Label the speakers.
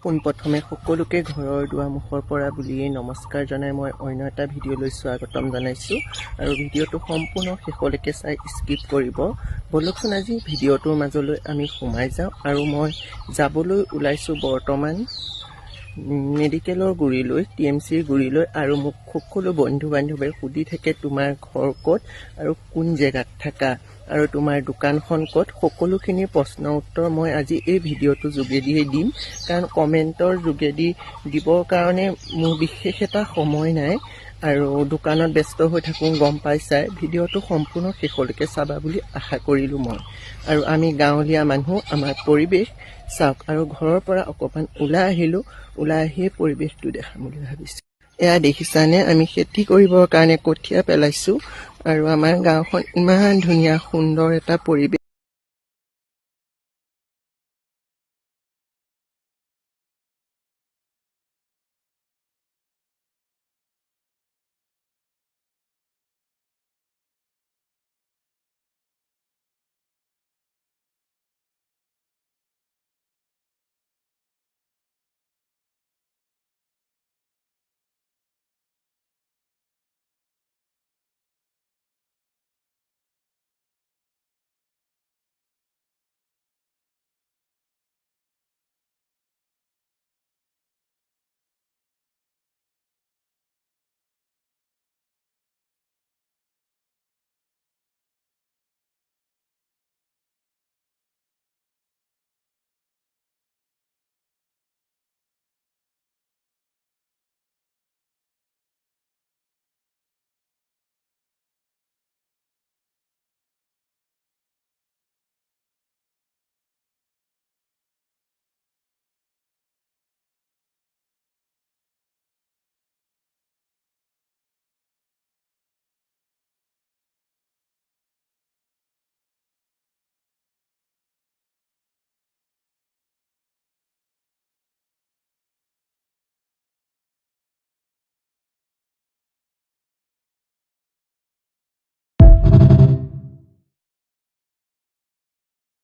Speaker 1: পোনপ্ৰথমে সকলোকে ঘৰৰ দুৱাৰমুখৰ পৰা বুলিয়েই নমস্কাৰ জনাই মই অন্য এটা ভিডিঅ'লৈ স্বাগতম জনাইছোঁ আৰু ভিডিঅ'টো সম্পূৰ্ণ শেষলৈকে চাই স্কিপ কৰিব। বলকচোন আজি ভিডিঅ'টোৰ মাজলৈ আমি সোমাই যাওঁ আৰু মই যাবলৈ ওলাইছোঁ বৰ্তমান মেডিকেলৰ গুৰিলৈ, TMCৰ গুৰিলৈ। আৰু মোক সকলো বন্ধু বান্ধৱে সুধি থাকে তোমাৰ ঘৰ ক'ত আৰু কোন জেগাত থাকা আৰু তোমাৰ দোকানখন ক'ত, সকলোখিনি প্ৰশ্নৰ উত্তৰ মই আজি এই ভিডিঅ'টোৰ যোগেদিয়ে দিম। কাৰণ কমেণ্টৰ যোগেদি দিবৰ কাৰণে মোৰ বিশেষ এটা সময় নাই আৰু দোকানত ব্যস্ত হৈ থাকোঁ, গম পাইছাই। ভিডিঅ'টো সম্পূৰ্ণ শেষলৈকে চাবা বুলি আশা কৰিলোঁ মই। আৰু আমি গাঁৱলীয়া মানুহ, আমাৰ পৰিৱেশ চাওক। আৰু ঘৰৰ পৰা অকণমান ওলাই আহিলোঁ, ওলাই আহিয়ে পৰিৱেশটো দেখাম বুলি ভাবিছোঁ। এয়া দেখিছানে, আমি খেতি কৰিবৰ কাৰণে কঠীয়া পেলাইছোঁ আৰু আমাৰ গাঁওখন ইমান ধুনীয়া সুন্দৰ এটা পৰিৱেশ।